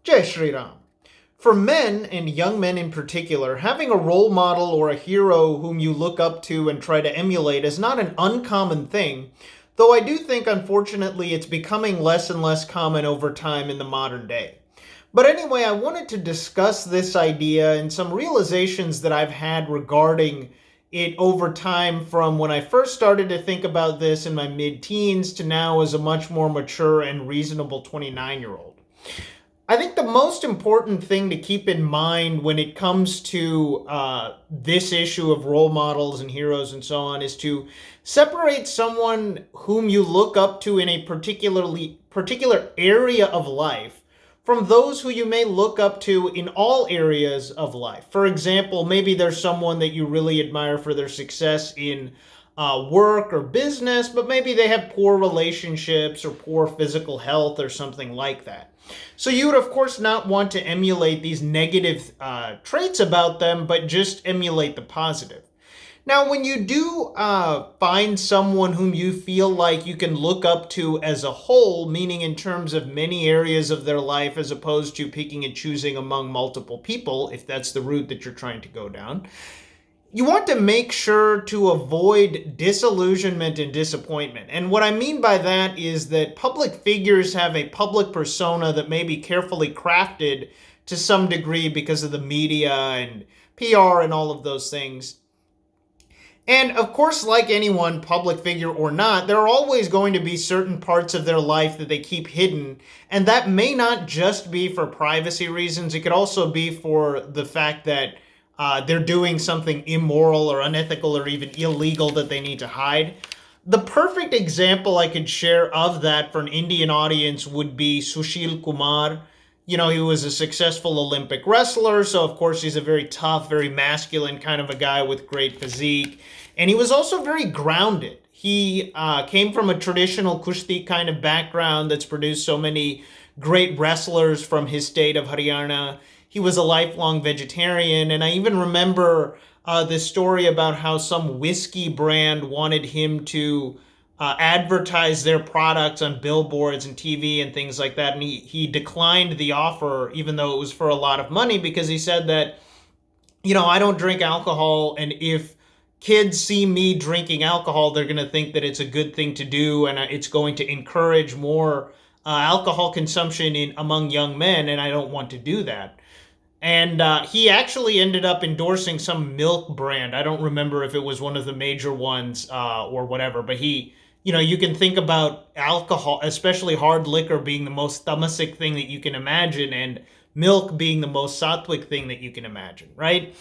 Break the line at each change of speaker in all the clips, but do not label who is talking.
Jai Shri Ram. For men, and young men in particular, having a role model or a hero whom you look up to and try to emulate is not an uncommon thing, though I do think, unfortunately, it's becoming less and less common over time in the modern day. But anyway, I wanted to discuss this idea and some realizations that I've had regarding it over time from when I first started to think about this in my mid teens to now as a much more mature and reasonable 29-year-old. I think the most important thing to keep in mind when it comes to this issue of role models and heroes and so on is to separate someone whom you look up to in a particular area of life from those who you may look up to in all areas of life. For example, maybe there's someone that you really admire for their success in work or business, but maybe they have poor relationships or poor physical health or something like that. So you would, of course, not want to emulate these negative traits about them, but just emulate the positive. Now, when you do find someone whom you feel like you can look up to as a whole, meaning in terms of many areas of their life as opposed to picking and choosing among multiple people, if that's the route that you're trying to go down, you want to make sure to avoid disillusionment and disappointment. And what I mean by that is that public figures have a public persona that may be carefully crafted to some degree because of the media and PR and all of those things. And of course, like anyone, public figure or not, there are always going to be certain parts of their life that they keep hidden. And that may not just be for privacy reasons. It could also be for the fact that they're doing something immoral or unethical or even illegal that they need to hide. The perfect example I could share of that for an Indian audience would be Sushil Kumar. You know, he was a successful Olympic wrestler, so of course he's a very tough, very masculine kind of a guy with great physique. And he was also very grounded. He came from a traditional Kushti kind of background that's produced so many great wrestlers from his state of Haryana. He was a lifelong vegetarian, and I even remember this story about how some whiskey brand wanted him to advertise their products on billboards and TV and things like that, and he declined the offer, even though it was for a lot of money, because he said that, you know, I don't drink alcohol, and if kids see me drinking alcohol, they're going to think that it's a good thing to do, and it's going to encourage more alcohol consumption among young men, and I don't want to do that. And he actually ended up endorsing some milk brand. I don't remember if it was one of the major ones or whatever, but you can think about alcohol, especially hard liquor, being the most tamasic thing that you can imagine, and milk being the most sattvic thing that you can imagine, right?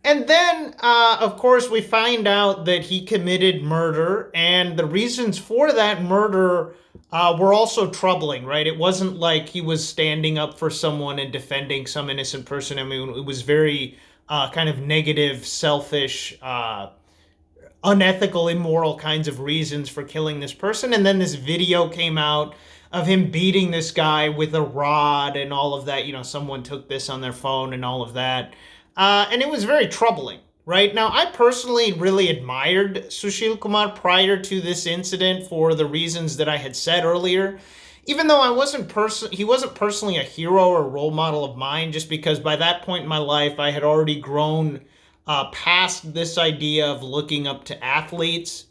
And then, of course, we find out that he committed murder, and the reasons for that murder were also troubling, right? It wasn't like he was standing up for someone and defending some innocent person. I mean, it was very kind of negative, selfish, unethical, immoral kinds of reasons for killing this person. And then this video came out of him beating this guy with a rod and all of that. You know, someone took this on their phone and all of that. And it was very troubling, right? Now, I personally really admired Sushil Kumar prior to this incident for the reasons that I had said earlier, even though he wasn't personally a hero or role model of mine, just because by that point in my life, I had already grown past this idea of looking up to athletes.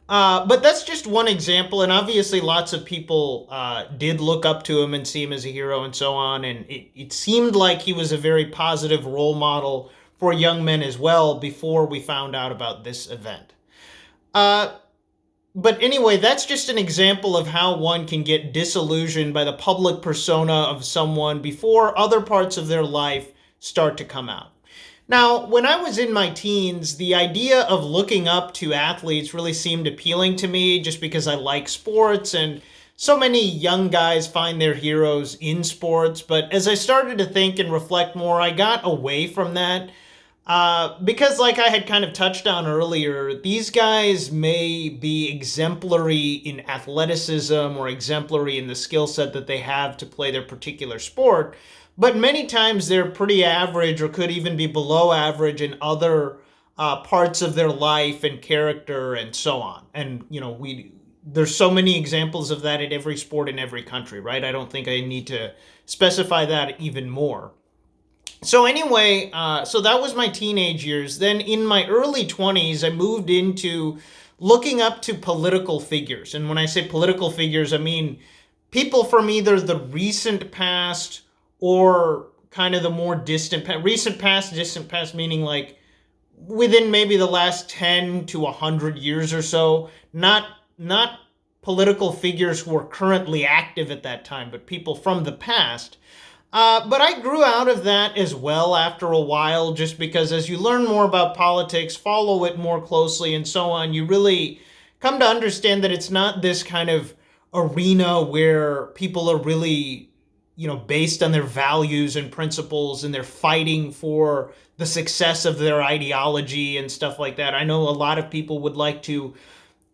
But that's just one example, and obviously lots of people did look up to him and see him as a hero and so on, and it seemed like he was a very positive role model for young men as well before we found out about this event. But anyway, that's just an example of how one can get disillusioned by the public persona of someone before other parts of their life start to come out. Now, when I was in my teens, the idea of looking up to athletes really seemed appealing to me just because I like sports, and so many young guys find their heroes in sports. But as I started to think and reflect more, I got away from that because, like I had kind of touched on earlier, these guys may be exemplary in athleticism or exemplary in the skill set that they have to play their particular sport. But many times they're pretty average or could even be below average in other parts of their life and character and so on. And, you know, there's so many examples of that at every sport in every country, right? I don't think I need to specify that even more. So anyway, so that was my teenage years. Then in my early 20s, I moved into looking up to political figures. And when I say political figures, I mean people from either the recent past or kind of the more distant past. Recent past, distant past, meaning like within maybe the last 10 to 100 years or so. Not political figures who are currently active at that time, but people from the past. But I grew out of that as well after a while, just because as you learn more about politics, follow it more closely, and so on, you really come to understand that it's not this kind of arena where people are really, based on their values and principles and they're fighting for the success of their ideology and stuff like that. I know a lot of people would like to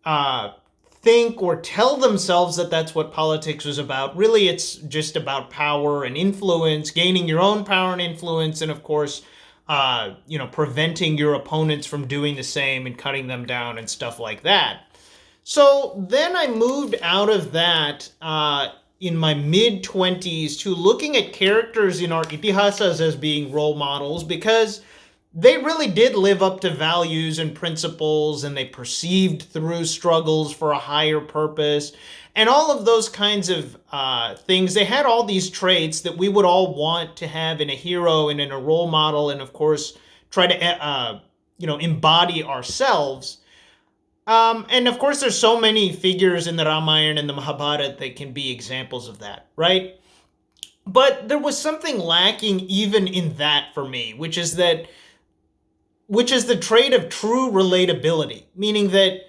uh, think or tell themselves that that's what politics was about. Really, it's just about power and influence, gaining your own power and influence, and of course, preventing your opponents from doing the same and cutting them down and stuff like that. So then I moved out of that in my mid 20s to looking at characters in our itihasas as being role models, because they really did live up to values and principles, and they perceived through struggles for a higher purpose and all of those kinds of things. They had all these traits that we would all want to have in a hero and in a role model, and of course try to embody ourselves. And of course there's so many figures in the Ramayana and the Mahabharata that can be examples of that, right? But there was something lacking even in that for me, which is the trait of true relatability, meaning that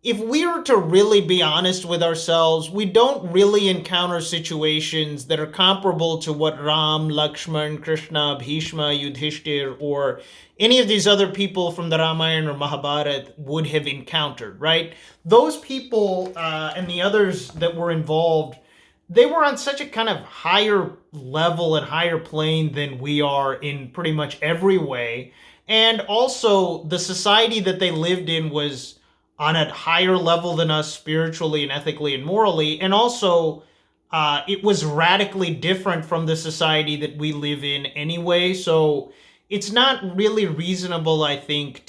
if we were to really be honest with ourselves, we don't really encounter situations that are comparable to what Ram, Lakshman, Krishna, Bhishma, Yudhishthir, or any of these other people from the Ramayana or Mahabharata would have encountered, right? Those people and the others that were involved, they were on such a kind of higher level and higher plane than we are in pretty much every way. And also, the society that they lived in was on a higher level than us spiritually and ethically and morally. And also, it was radically different from the society that we live in anyway. So it's not really reasonable, I think,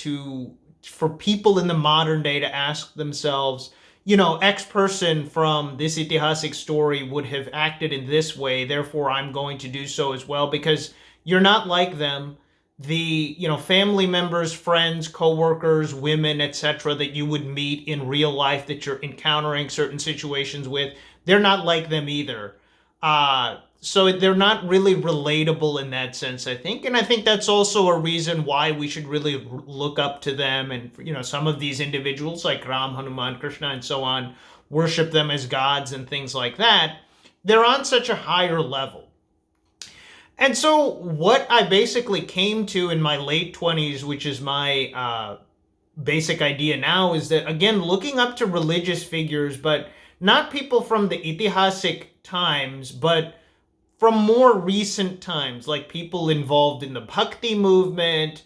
for people in the modern day to ask themselves, X person from this itihasic story would have acted in this way, therefore I'm going to do so as well, because you're not like them. The family members, friends, coworkers, women, etc. that you would meet in real life that you're encountering certain situations with, they're not like them either. So they're not really relatable in that sense, I think. And I think that's also a reason why we should really look up to them, and some of these individuals like Ram, Hanuman, Krishna, and so on, worship them as gods and things like that. They're on such a higher level. And so what I basically came to in my late 20s, which is my basic idea now, is that, again, looking up to religious figures, but not people from the itihasic times, but from more recent times, like people involved in the Bhakti movement,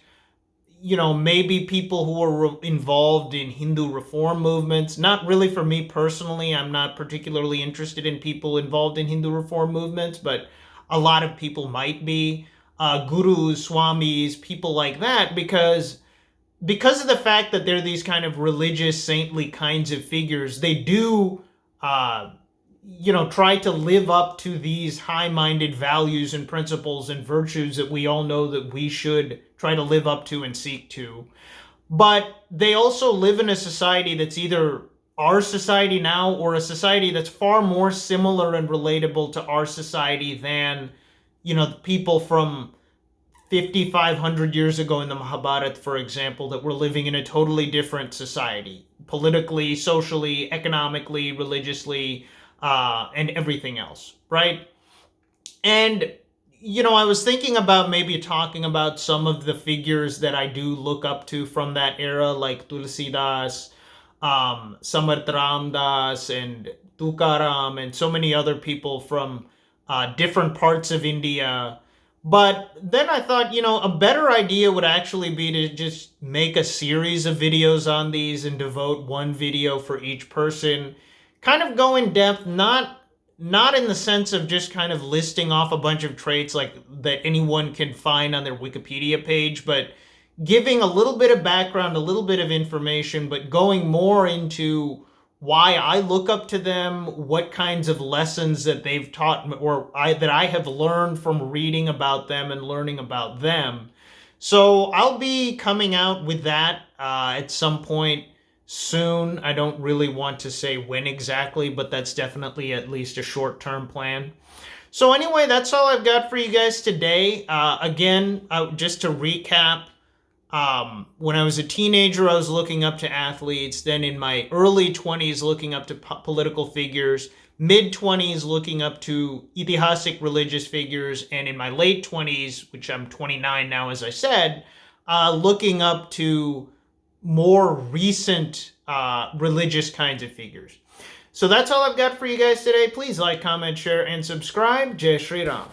maybe people who are involved in Hindu reform movements. Not really for me personally. I'm not particularly interested in people involved in Hindu reform movements, but a lot of people might be, gurus, swamis, people like that, because of the fact that they're these kind of religious, saintly kinds of figures. They do, try to live up to these high-minded values and principles and virtues that we all know that we should try to live up to and seek to. But they also live in a society that's either our society now or a society that's far more similar and relatable to our society than, the people from 5,500 years ago in the Mahabharata, for example, that were living in a totally different society, politically, socially, economically, religiously, and everything else, right? And, I was thinking about maybe talking about some of the figures that I do look up to from that era, like Tulsidas, Samarth Ramdas, and Tukaram, and so many other people from different parts of India. But then I thought, a better idea would actually be to just make a series of videos on these and devote one video for each person. kind of go in depth, not in the sense of just kind of listing off a bunch of traits like that anyone can find on their Wikipedia page, but giving a little bit of background, a little bit of information, but going more into why I look up to them, what kinds of lessons that they've taught me, that I have learned from reading about them and learning about them. So I'll be coming out with that at some point soon. I don't really want to say when exactly, but that's definitely at least a short-term plan. So anyway, that's all I've got for you guys today. Again, just to recap, when I was a teenager, I was looking up to athletes. Then in my early 20s, looking up to political figures. Mid-20s, looking up to Itihasic religious figures. And in my late 20s, which I'm 29 now, as I said, looking up to more recent religious kinds of figures. So that's all I've got for you guys today. Please like, comment, share, and subscribe. Jai Shri Ram.